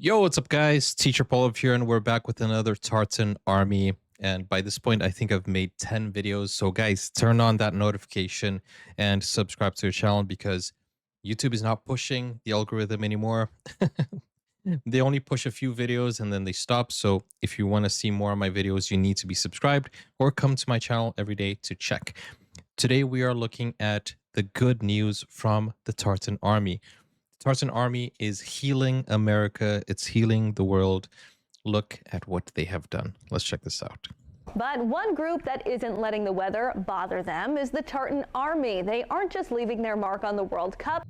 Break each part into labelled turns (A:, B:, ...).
A: Yo, what's up, guys? Teacher Paul here, and we're back with another Tartan Army. And by this point, I think I've made 10 videos. So, guys, turn on that notification and subscribe to the channel because YouTube is not pushing the algorithm anymore. They only push a few videos and then they stop. So, if you want to see more of my videos, you need to be subscribed or come to my channel every day to check. Today, we are looking at the good news from the Tartan Army. Tartan Army is healing America. It's healing the world. Look at what they have done. Let's check this out.
B: But one group that isn't letting the weather bother them is the Tartan Army. They aren't just leaving their mark on the World Cup.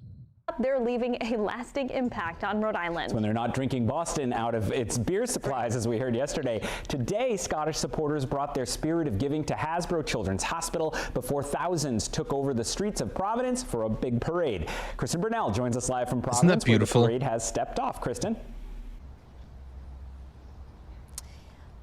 B: They're leaving a lasting impact on Rhode Island.
C: When they're not drinking Boston out of its beer supplies, as we heard yesterday. Today, Scottish supporters brought their spirit of giving to Hasbro Children's Hospital before thousands took over the streets of Providence for a big parade. Kristen Burnell joins us live from Providence.
A: Isn't that beautiful?
C: Where the parade has stepped off. Kristen?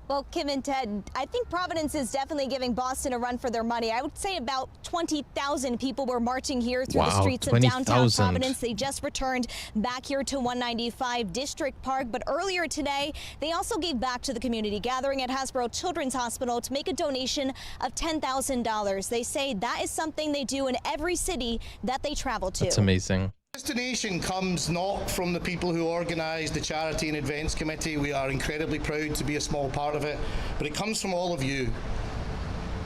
D: Well, Kim and Ted, I think Providence is definitely giving Boston a run for their money. I would say about 20,000 people were marching here through the streets of downtown Providence. They just returned back here to 195 District Park. But earlier today, they also gave back to the community, gathering at Hasbro Children's Hospital to make a donation of $10,000. They say that is something they do in every city that they travel to.
A: That's amazing.
E: This donation comes not from the people who organise the Charity and Events Committee. We are incredibly proud to be a small part of it, but it comes from all of you.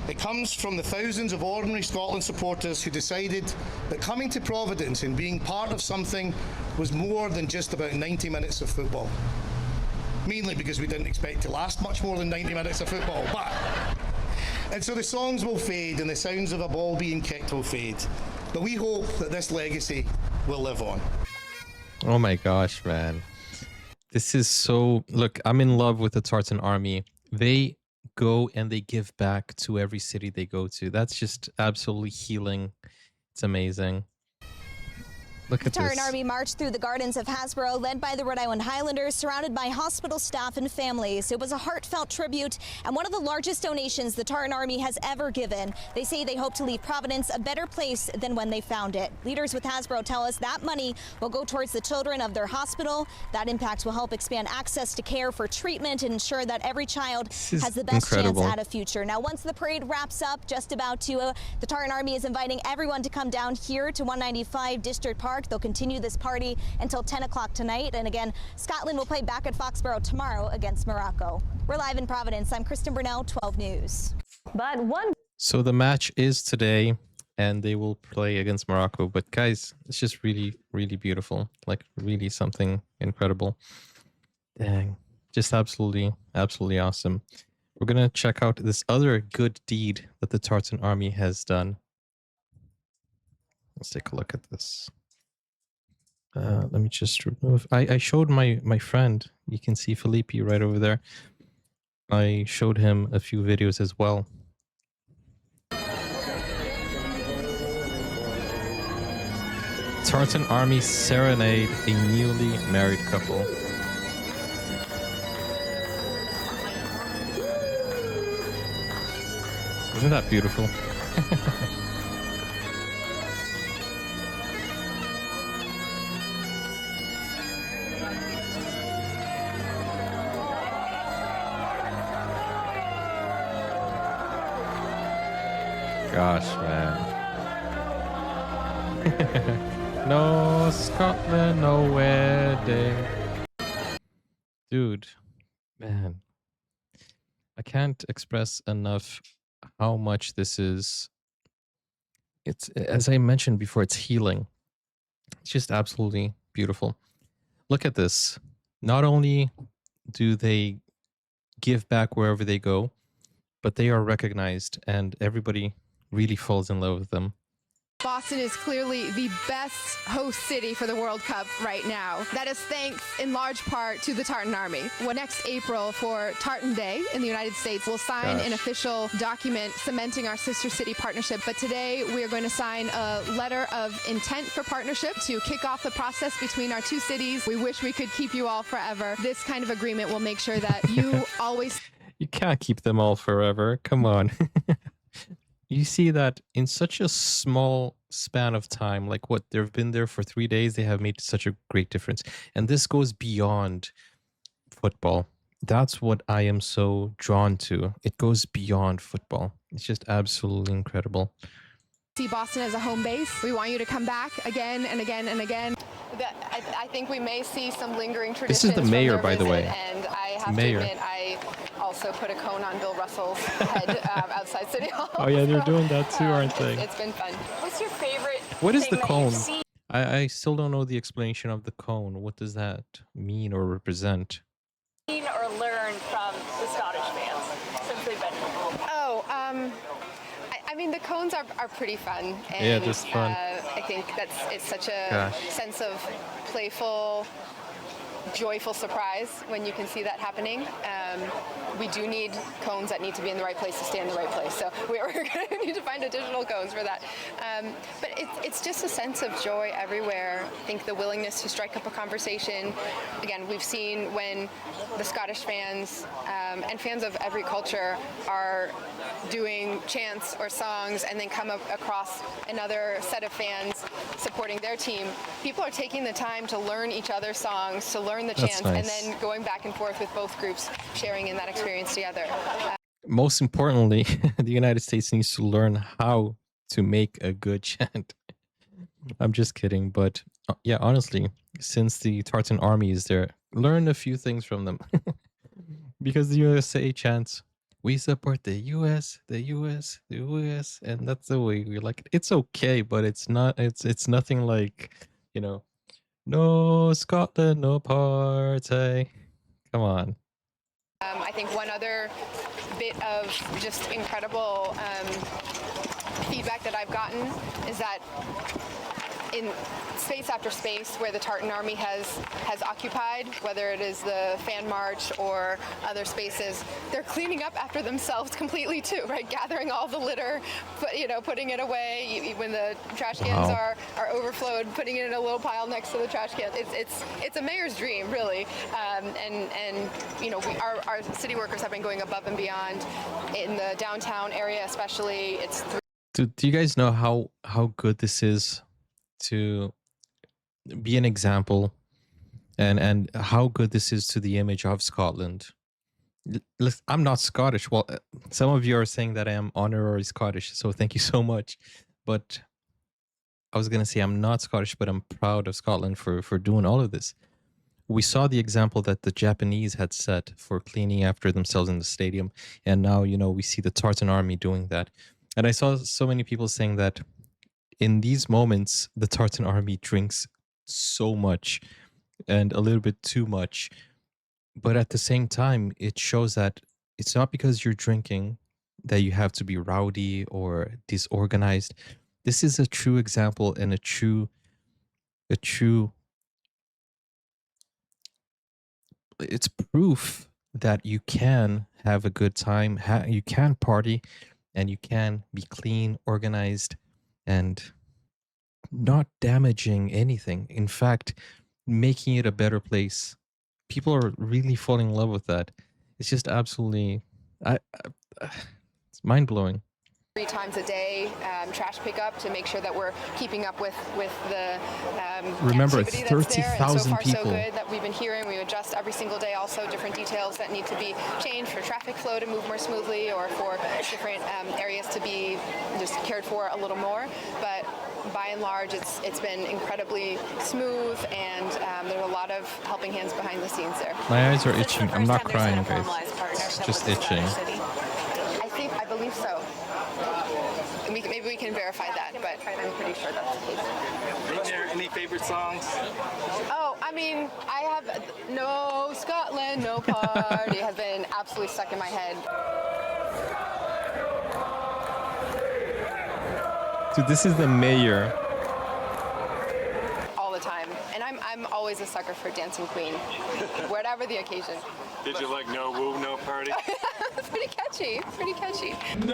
E: It comes from the thousands of ordinary Scotland supporters who decided that coming to Providence and being part of something was more than just about 90 minutes of football. Mainly because we didn't expect to last much more than 90 minutes of football. And so the songs will fade and the sounds of a ball being kicked will fade. But we hope that this legacy will live on.
A: Oh my gosh, man. This is so... Look, I'm in love with the Tartan Army. They go and they give back to every city they go to. That's just absolutely healing. It's amazing. Look at this.
D: Tartan Army marched through the gardens of Hasbro, led by the Rhode Island Highlanders, surrounded by hospital staff and families. It was a heartfelt tribute and one of the largest donations the Tartan Army has ever given. They say they hope to leave Providence a better place than when they found it. Leaders with Hasbro tell us that money will go towards the children of their hospital. That impact will help expand access to care for treatment and ensure that every child has the best chance at a future. Now, once the parade wraps up, just about to, the Tartan Army is inviting everyone to come down here to 195 District Park. They'll continue this party until 10 o'clock tonight. And again, Scotland will play back at Foxborough tomorrow against Morocco. We're live in Providence. I'm Kristen Burnell, 12 News.
A: So the match is today and they will play against Morocco. But guys, it's just really, really beautiful. Like really something incredible. Dang. Just absolutely, absolutely awesome. We're going to check out this other good deed that the Tartan Army has done. Let's take a look at this. Let me just remove. I showed my friend. You can see Felipe right over there. I showed him a few videos as well. Tartan Army serenade a newly married couple. Isn't that beautiful? Gosh, man. No Scotland, no wedding. Dude, man. I can't express enough how much this is. It's, as I mentioned before, it's healing. It's just absolutely beautiful. Look at this. Not only do they give back wherever they go, but they are recognized and everybody really falls in love with them.
F: Boston is clearly the best host city for the World Cup right now. That is thanks in large part to the Tartan Army. Well, next April for Tartan Day in the United States, we'll sign an official document cementing our sister city partnership. But today we are going to sign a letter of intent for partnership to kick off the process between our two cities. We wish we could keep you all forever. This kind of agreement will make sure that you always...
A: You can't keep them all forever. Come on. You see that in such a small span of time, like what, they've been there for 3 days, they have made such a great difference. And this goes beyond football. That's what I am so drawn to. It goes beyond football. It's just absolutely incredible.
F: See Boston as a home base. We want you to come back again and again and again. I think we may see some lingering traditions.
A: This is the mayor,
F: from
A: by the
F: visit,
A: way.
F: And I have
A: Mayor.
F: to admit, I also put a cone on Bill Russell's head outside City Hall.
A: Oh yeah, they're doing that too, aren't they?
F: It's been fun.
G: What's your favorite
A: What is the
G: thing that
A: cone?
G: you've seen
A: I still don't know the explanation of the cone. What does that mean or represent?
G: or learned from the Scottish fans since they've been here?
F: Oh, I mean, the cones are pretty fun. And,
A: Yeah, just fun.
F: I think it's such a
A: Gosh.
F: sense of playful, joyful surprise when you can see that happening. We do need cones that need to be in the right place to stay in the right place. So we're going to need to find additional cones for that. But it's just a sense of joy everywhere. I think the willingness to strike up a conversation. Again, we've seen when the Scottish fans and fans of every culture are doing chants or songs and then come across another set of fans supporting their team. People are taking the time to learn each other's songs, to learn the
A: That's
F: chants,
A: nice.
F: and then going back and forth with both groups, sharing in that experience together.
A: Most importantly, the United States needs to learn how to make a good chant. I'm just kidding, but yeah, honestly, since the Tartan Army is there, learn a few things from them. Because the USA chants, we support the US, the US, the US, and that's the way we like it. It's okay, but it's not, it's nothing like, you know, no Scotland, no party. Come on.
F: I think one other bit of just incredible feedback that I've gotten is that in space after space where the Tartan Army has occupied, whether it is the fan march or other spaces, they're cleaning up after themselves completely too, right? Gathering all the litter, putting it away when the trash cans
A: Wow.
F: are overflowed, putting it in a little pile next to the trash can. It's a mayor's dream, really, and our city workers have been going above and beyond in the downtown area, especially.
A: Do you guys know how good this is to be an example and how good this is to the image of Scotland? I'm not Scottish. Well, some of you are saying that I am honorary Scottish, so thank you so much. But I was going to say I'm not Scottish, but I'm proud of Scotland for doing all of this. We saw the example that the Japanese had set for cleaning after themselves in the stadium. And now, we see the Tartan Army doing that. And I saw so many people saying that in these moments, the Tartan Army drinks so much and a little bit too much. But at the same time, it shows that it's not because you're drinking that you have to be rowdy or disorganized. This is a true example and a true it's proof that you can have a good time, you can party, and you can be clean, organized, and not damaging anything. In fact, making it a better place. People are really falling in love with that. It's just absolutely, it's mind blowing.
F: 3 times a day trash pickup to make sure that we're keeping up with the
A: Remember,
F: activity that's there. And so
A: 30,000
F: far so
A: people.
F: good that we've been hearing. We adjust every single day also different details that need to be changed for traffic flow to move more smoothly or for different areas to be just cared for a little more. But by and large, it's been incredibly smooth, and there's a lot of helping hands behind the scenes there.
A: My eyes are
G: This is the
A: itching. I'm
G: first
A: not
G: time there's been
A: crying,
G: a formalized
A: guys.
G: partnership
A: Just
G: with the
A: itching.
G: Scottish City.
F: I believe so. Maybe we can verify that, but I'm pretty sure that's the case.
H: Is there any favorite songs?
F: Oh, I mean, I have no Scotland, no party has been absolutely stuck in my head.
A: Dude, this is the mayor.
F: All the time, and I'm always a sucker for Dancing Queen, whatever the occasion.
H: Did you like No Woo, No Party?
F: Pretty catchy, pretty catchy.
A: Dang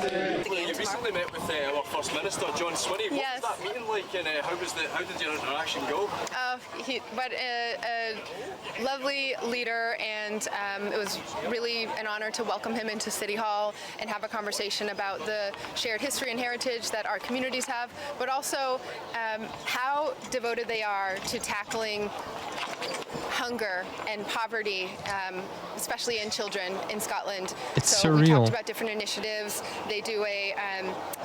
A: it.
H: You recently met with a lot of First First Minister John Swinney. What
I: Yes.
H: was that meeting like, and how did your interaction go?
I: But a lovely leader, and it was really an honor to welcome him into City Hall and have a conversation about the shared history and heritage that our communities have, but also how devoted they are to tackling hunger and poverty, especially in children in Scotland.
A: It's
I: so we
A: surreal.
I: talked about different initiatives. They do a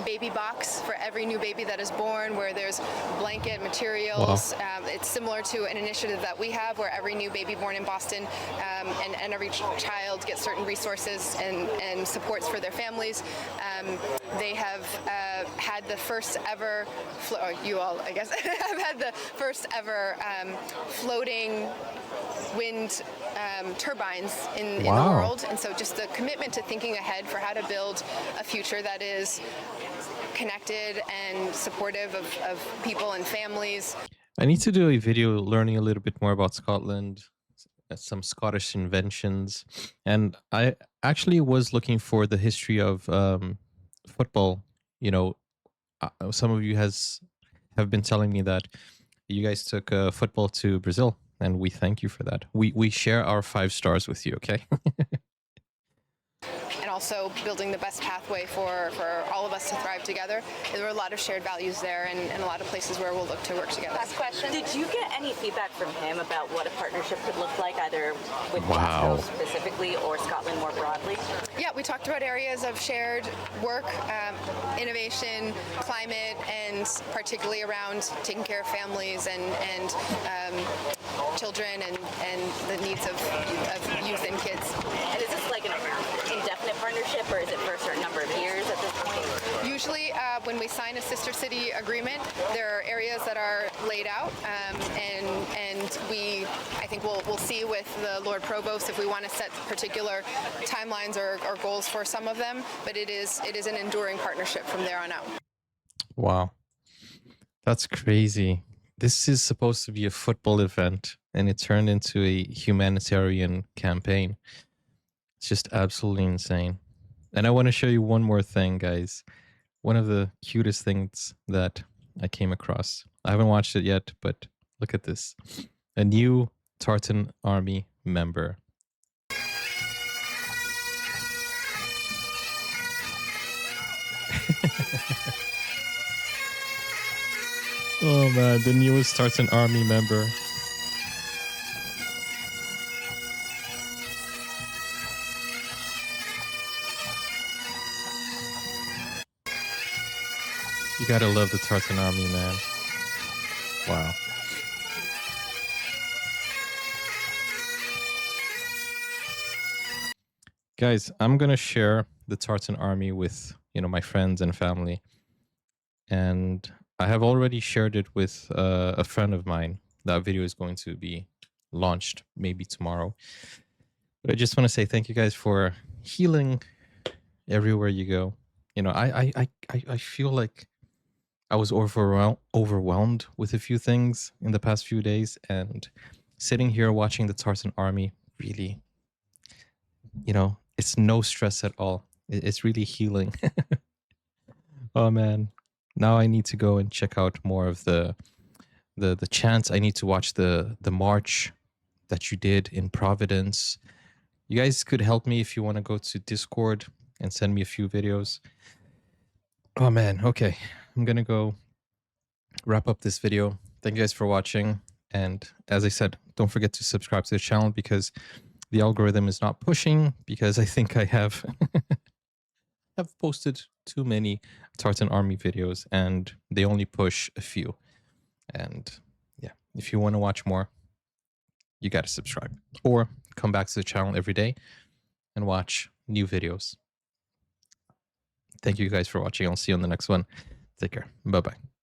I: baby box for every new baby that is born, where there's blanket materials.
A: Wow.
I: It's similar to an initiative that we have, where every new baby born in Boston and every child gets certain resources and supports for their families. They have had the first ever, you all, I guess, have had the first ever floating wind turbines in the
A: Wow.
I: world. And so just the commitment to thinking ahead for how to build a future that is connected and supportive of people and families.
A: I need to do a video learning a little bit more about Scotland, some Scottish inventions, and I actually was looking for the history of football. You know, some of you have been telling me that you guys took football to Brazil, and we thank you for that. We share our 5 stars with you, okay?
I: And also building the best pathway for all of us to thrive together. There were a lot of shared values there, and a lot of places where we'll look to work together.
J: Last question. Did you get any feedback from him about what a partnership could look like, either with
A: Wow.
J: Hasbro specifically or Scotland more broadly?
I: Yeah, we talked about areas of shared work, innovation, climate, and particularly around taking care of families and children and the needs of youth and kids.
J: And is this like an indefinite partnership, or is it for a certain number of years at this point?
I: Usually, when we sign a sister city agreement, there are areas that are laid out, and I think we'll see with the Lord Provost if we want to set particular timelines or goals for some of them. But it is an enduring partnership from there on out.
A: Wow. That's crazy. This is supposed to be a football event, and it turned into a humanitarian campaign. It's just absolutely insane. And I want to show you one more thing, guys. One of the cutest things that I came across. I haven't watched it yet, but look at this. A new Tartan Army member. Oh man, the newest Tartan Army member. You gotta love the Tartan Army, man. Wow. Guys, I'm gonna share the Tartan Army with, my friends and family. And I have already shared it with a friend of mine. That video is going to be launched maybe tomorrow. But I just want to say thank you guys for healing everywhere you go. I feel like I was overwhelmed with a few things in the past few days, and sitting here watching the Tartan Army really, it's no stress at all. It's really healing. Oh man. Now I need to go and check out more of the chants. I need to watch the march that you did in Providence. You guys could help me if you want to go to Discord and send me a few videos. Oh man, okay. I'm gonna go wrap up this video. Thank you guys for watching. And as I said, don't forget to subscribe to the channel, because the algorithm is not pushing, because I think I have posted too many Tartan Army videos and they only push a few. And yeah, if you want to watch more, you got to subscribe or come back to the channel every day and watch new videos. Thank you guys for watching. I'll see you on the next one. Take care. Bye-bye.